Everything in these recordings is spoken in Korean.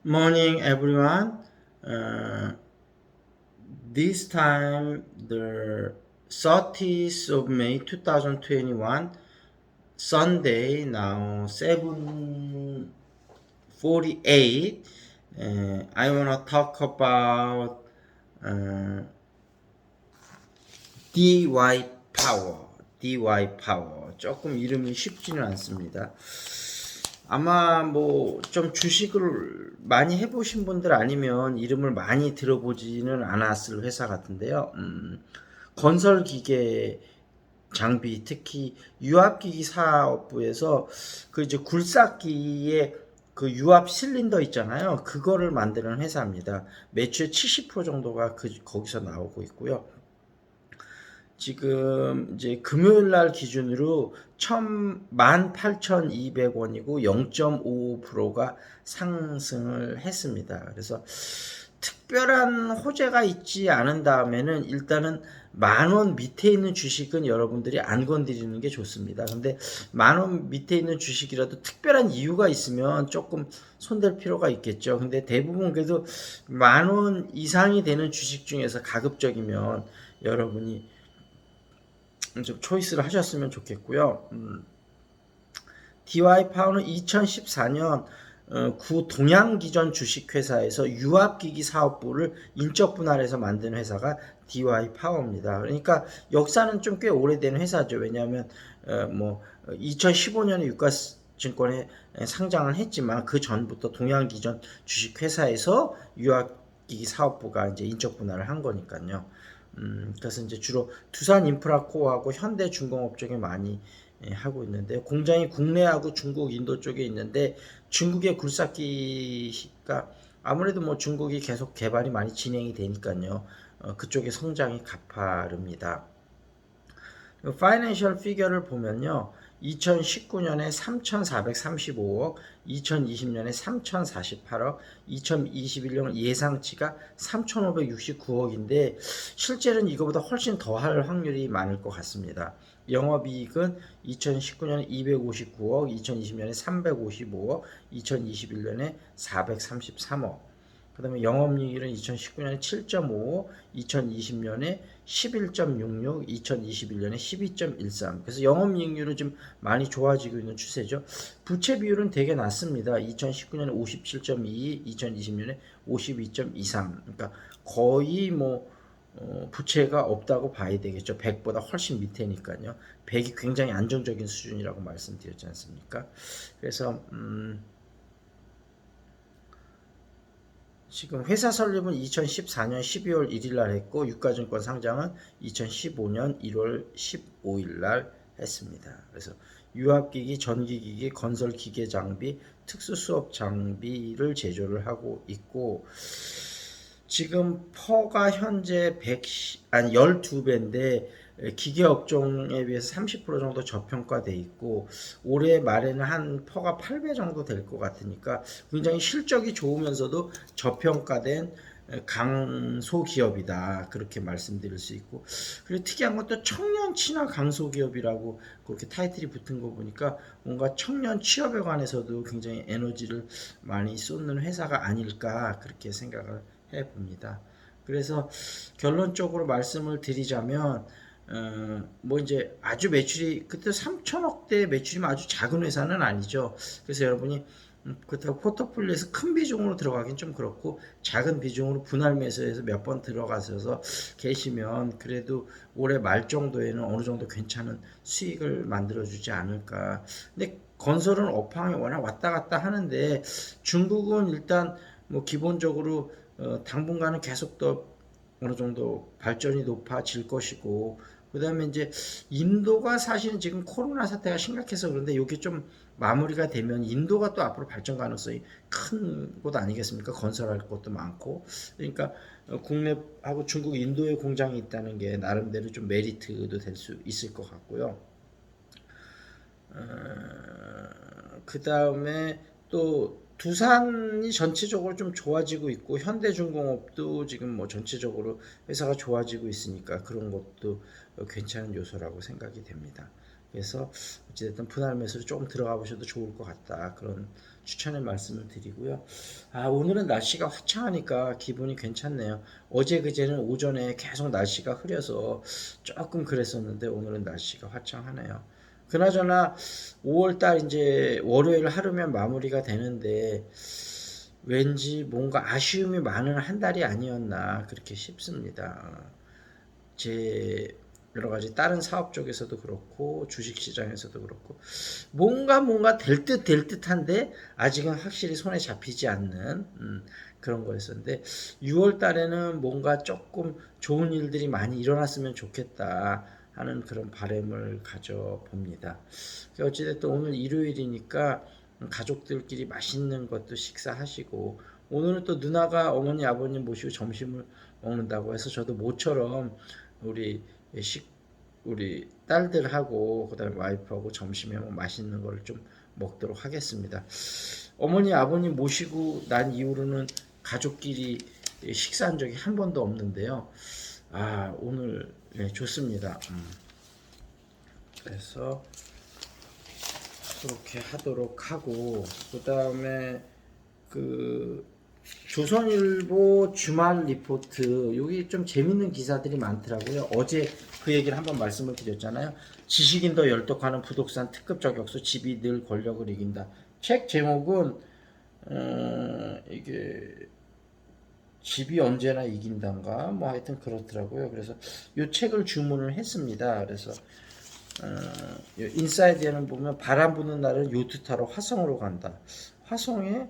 Morning, everyone. Uh, this time, the 30th of May 2021, Sunday, now 7:48. I want to talk about uh, DY Power. DY Power. 조금 이름이 쉽지는 않습니다. 아마 뭐 좀 주식을 많이 해보신 분들 아니면 이름을 많이 들어보지는 않았을 회사 같은데요. 건설 기계 장비, 특히 유압기기 사업부에서 그 이제 굴삭기의 그 유압 실린더 있잖아요. 그거를 만드는 회사입니다. 매출 70% 정도가 거기서 나오고 있고요. 지금 이제 금요일 날 기준으로 18,200원이고 0.55%가 상승을 했습니다. 그래서 특별한 호재가 있지 않은 다음에는 일단은 10,000원 밑에 있는 주식은 여러분들이 안 건드리는 게 좋습니다. 근데 10,000원 밑에 있는 주식이라도 특별한 이유가 있으면 조금 손댈 필요가 있겠죠. 근데 대부분 그래도 10,000원 이상이 되는 주식 중에서 가급적이면 여러분이 좀 초이스를 하셨으면 좋겠고요. DY 파워는 2014년 구 동양기전 주식회사에서 유압기기 사업부를 인적 분할해서 만든 회사가 DY 파워입니다. 그러니까 역사는 좀 꽤 오래된 회사죠. 왜냐하면 2015년에 유가증권에 상장을 했지만 그 전부터 동양기전 주식회사에서 유압기기 사업부가 이제 인적 분할을 한 거니까요. 그래서 이제 주로 두산 인프라코어하고 현대중공업 쪽에 많이 하고 있는데 공장이 국내하고 중국, 인도 쪽에 있는데 중국의 굴삭기가 아무래도 뭐 중국이 계속 개발이 많이 진행이 되니까요. 그쪽의 성장이 가파릅니다. 파이낸셜 피겨를 보면요. 2019년에 3,435억, 2020년에 3,048억, 2021년 예상치가 3,569억인데 실제로는 이거보다 훨씬 더 할 확률이 많을 것 같습니다. 영업이익은 2019년에 259억, 2020년에 355억, 2021년에 433억. 그 다음에 영업이익률은 2019년에 7.55, 2020년에 11.66, 2021년에 12.13. 그래서 영업이익률은 좀 많이 좋아지고 있는 추세죠. 부채 비율은 되게 낮습니다. 2019년에 57.22, 2020년에 52.23. 그러니까 거의 뭐 부채가 없다고 봐야 되겠죠. 100보다 훨씬 밑에니까요. 100이 굉장히 안정적인 수준이라고 말씀드렸지 않습니까? 그래서 지금 회사 설립은 2014년 12월 1일 날 했고 유가증권 상장은 2015년 1월 15일 날 했습니다. 그래서 유압기기, 전기기기, 건설기계 장비, 특수수업 장비를 제조를 하고 있고 지금 퍼가 현재 12배인데 기계업종에 비해서 30% 정도 저평가돼 있고 올해 말에는 한 퍼가 8배 정도 될 것 같으니까 굉장히 실적이 좋으면서도 저평가된 강소기업이다 그렇게 말씀드릴 수 있고 그리고 특이한 것도 청년 친화 강소기업이라고 그렇게 타이틀이 붙은 거 보니까 뭔가 청년 취업에 관해서도 굉장히 에너지를 많이 쏟는 회사가 아닐까 그렇게 생각을 해봅니다. 그래서 결론적으로 말씀을 드리자면 뭐 이제 아주 매출이 그때 3천억대 매출이면 아주 작은 회사는 아니죠. 그래서 여러분이 그렇다고 포트폴리오에서 큰 비중으로 들어가긴 좀 그렇고 작은 비중으로 분할 매수해서 몇 번 들어가셔서 계시면 그래도 올해 말 정도에는 어느 정도 괜찮은 수익을 만들어주지 않을까. 근데 건설은 업황이 워낙 왔다 갔다 하는데 중국은 일단 뭐 기본적으로 당분간은 계속 더 어느 정도 발전이 높아질 것이고 그 다음에 이제 인도가 사실은 지금 코로나 사태가 심각해서 그런데 이게 좀 마무리가 되면 인도가 또 앞으로 발전 가능성이 큰 곳 아니겠습니까? 건설할 것도 많고 그러니까 국내하고 중국 인도에 공장이 있다는 게 나름대로 좀 메리트도 될 수 있을 것 같고요. 그 다음에 또 두산이 전체적으로 좀 좋아지고 있고 현대중공업도 지금 뭐 전체적으로 회사가 좋아지고 있으니까 그런 것도 괜찮은 요소라고 생각이 됩니다. 그래서 어찌됐든 분할 매수로 조금 들어가 보셔도 좋을 것 같다. 그런 추천의 말씀을 드리고요. 오늘은 날씨가 화창하니까 기분이 괜찮네요. 어제 그제는 오전에 계속 날씨가 흐려서 조금 그랬었는데 오늘은 날씨가 화창하네요. 그나저나 5월달 이제 월요일 하루면 마무리가 되는데 왠지 뭔가 아쉬움이 많은 한 달이 아니었나 그렇게 싶습니다. 제 여러 가지 다른 사업 쪽에서도 그렇고 주식 시장에서도 그렇고 뭔가 될 듯한데 아직은 확실히 손에 잡히지 않는 그런 거였었는데 6월 달에는 뭔가 조금 좋은 일들이 많이 일어났으면 좋겠다 하는 그런 바람을 가져봅니다. 어찌됐든 오늘 일요일이니까 가족들끼리 맛있는 것도 식사하시고 오늘은 또 누나가 어머니 아버님 모시고 점심을 먹는다고 해서 저도 모처럼 우리 우리 딸들하고 그다음에 와이프하고 점심에 뭐 맛있는 걸 좀 먹도록 하겠습니다. 어머니 아버님 모시고 난 이후로는 가족끼리 식사한 적이 한 번도 없는데요. 오늘 네, 좋습니다. 그래서 그렇게 하도록 하고 그다음에 그 조선일보 주말 리포트 여기 좀 재밌는 기사들이 많더라고요. 어제 그 얘기를 한번 말씀을 드렸잖아요. 지식인 더 열독하는 부동산 특급 저격수 집이 늘 권력을 이긴다. 책 제목은 이게 집이 언제나 이긴단가 뭐 하여튼 그렇더라고요. 그래서 이 책을 주문을 했습니다. 그래서 인사이드에는 보면 바람 부는 날은 요트 타러 화성으로 간다. 화성에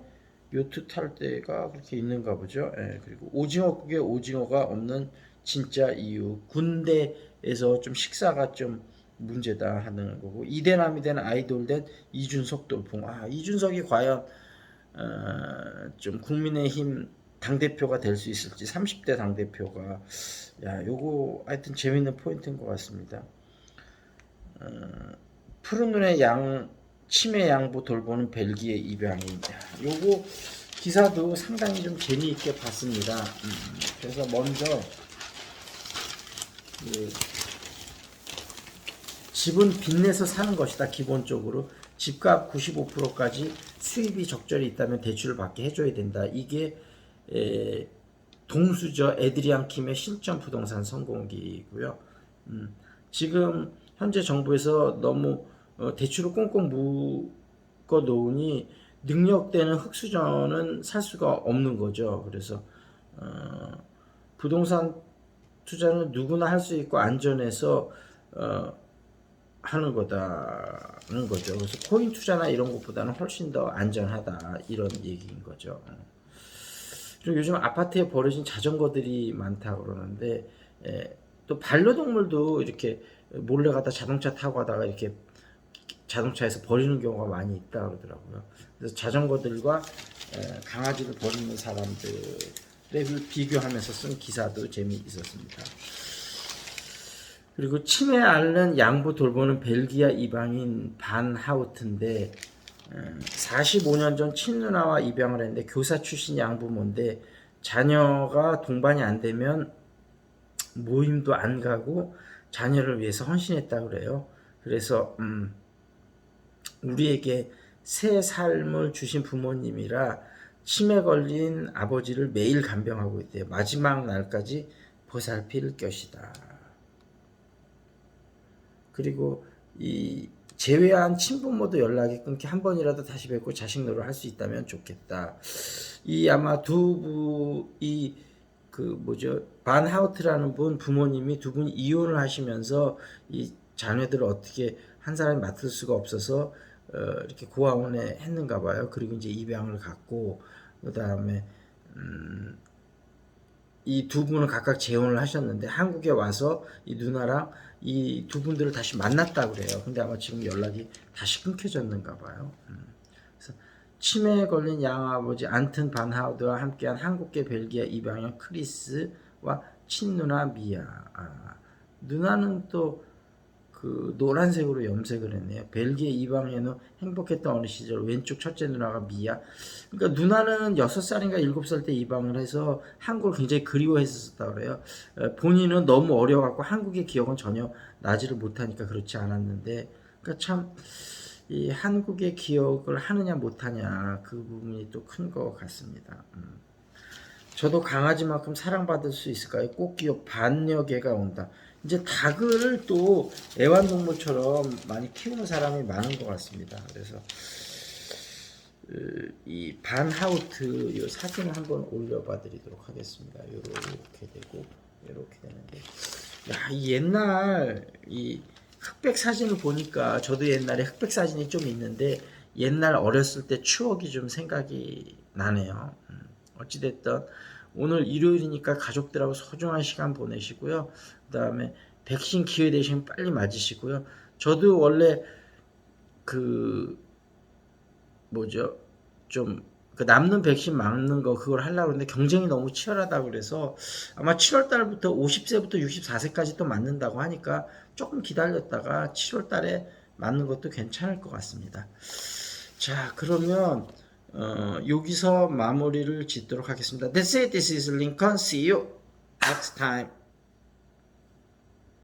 요트 탈 때가 그렇게 있는가 보죠. 예, 그리고 오징어국에 오징어가 없는 진짜 이유 군대에서 좀 식사가 좀 문제다 하는 거고 이대남이 된 아이돌 된 이준석 돌풍. 이준석이 과연 좀 국민의힘 당대표가 될 수 있을지 30대 당대표가 요거 하여튼 재밌는 포인트인 것 같습니다. 푸른 눈의 치매 양부 돌보는 벨기에 입양인. 요거 기사도 상당히 좀 재미있게 봤습니다. 그래서 먼저 집은 빚내서 사는 것이다. 기본적으로 집값 95%까지 수입이 적절히 있다면 대출을 받게 해줘야 된다. 이게 동수저 에드리안 킴의 실전 부동산 성공기고요. 지금 현재 정부에서 너무 대출을 꽁꽁 묶어 놓으니 능력되는 흑수저는 살 수가 없는 거죠. 그래서 부동산 투자는 누구나 할 수 있고 안전해서 하는 거다는 거죠. 그래서 코인 투자나 이런 것보다는 훨씬 더 안전하다 이런 얘기인 거죠. 그리고 요즘 아파트에 버려진 자전거들이 많다 그러는데 또 반려동물도 이렇게 몰래 가다 자동차 타고 가다가 이렇게 자동차에서 버리는 경우가 많이 있다 그러더라고요. 그래서 자전거들과 강아지를 버리는 사람들을 비교하면서 쓴 기사도 재미있었습니다. 그리고 치매 앓는 양부 돌보는 벨기에 입양인 반 하우트인데 45년 전 친누나와 입양을 했는데 교사 출신 양부모인데 자녀가 동반이 안 되면 모임도 안 가고 자녀를 위해서 헌신했다 그래요. 그래서 우리에게 새 삶을 주신 부모님이라 치매 걸린 아버지를 매일 간병하고 있대요. 마지막 날까지 보살필 것이다. 그리고 이 제외한 친부모도 연락이 끊기 한 번이라도 다시 뵙고 자식 노릇 할 수 있다면 좋겠다. 이 아마 반 하우트라는 분 부모님이 두 분이 이혼을 하시면서 이 자녀들을 어떻게 한 사람이 맡을 수가 없어서 이렇게 고아원에 했는가 봐요. 그리고 이제 입양을 갔고 그다음에 이 두 분은 각각 재혼을 하셨는데 한국에 와서 이 누나랑 이 두 분들을 다시 만났다 그래요. 근데 아마 지금 연락이 다시 끊겨졌는가 봐요. 그래서 치매에 걸린 양아버지 안튼 반하우드와 함께한 한국계 벨기에 입양형 크리스와 친누나 미아. 누나는 또 그 노란색으로 염색을 했네요. 벨기에 입양해 후 행복했던 어느 시절 왼쪽 첫째 누나가 미아. 그러니까 누나는 6살인가 7살 때 입양을 해서 한국을 굉장히 그리워했었다고 그래요. 본인은 너무 어려워갖고 한국의 기억은 전혀 나지를 못하니까 그렇지 않았는데 그러니까 참 이 한국의 기억을 하느냐 못하냐 그 부분이 또 큰 것 같습니다. 저도 강아지만큼 사랑받을 수 있을까요? 꽃기업 반려개가 온다. 이제 닭을 또 애완동물처럼 많이 키우는 사람이 많은 것 같습니다. 그래서 이 반하우트 이 사진을 한번 올려봐 드리도록 하겠습니다. 이렇게 되고 이렇게 되는데, 야, 이 옛날 이 흑백 사진을 보니까 저도 옛날에 흑백 사진이 좀 있는데 옛날 어렸을 때 추억이 좀 생각이 나네요. 어찌됐든 오늘 일요일이니까 가족들하고 소중한 시간 보내시고요. 그 다음에 백신 기회 되시면 빨리 맞으시고요. 저도 원래 그 뭐죠? 좀 그 남는 백신 맞는 거 그걸 하려고 했는데 경쟁이 너무 치열하다 그래서 아마 7월 달부터 50세부터 64세까지 또 맞는다고 하니까 조금 기다렸다가 7월 달에 맞는 것도 괜찮을 것 같습니다. 자, 그러면 여기서 마무리를 짓도록 하겠습니다. That's it. This is Lincoln. See you next time.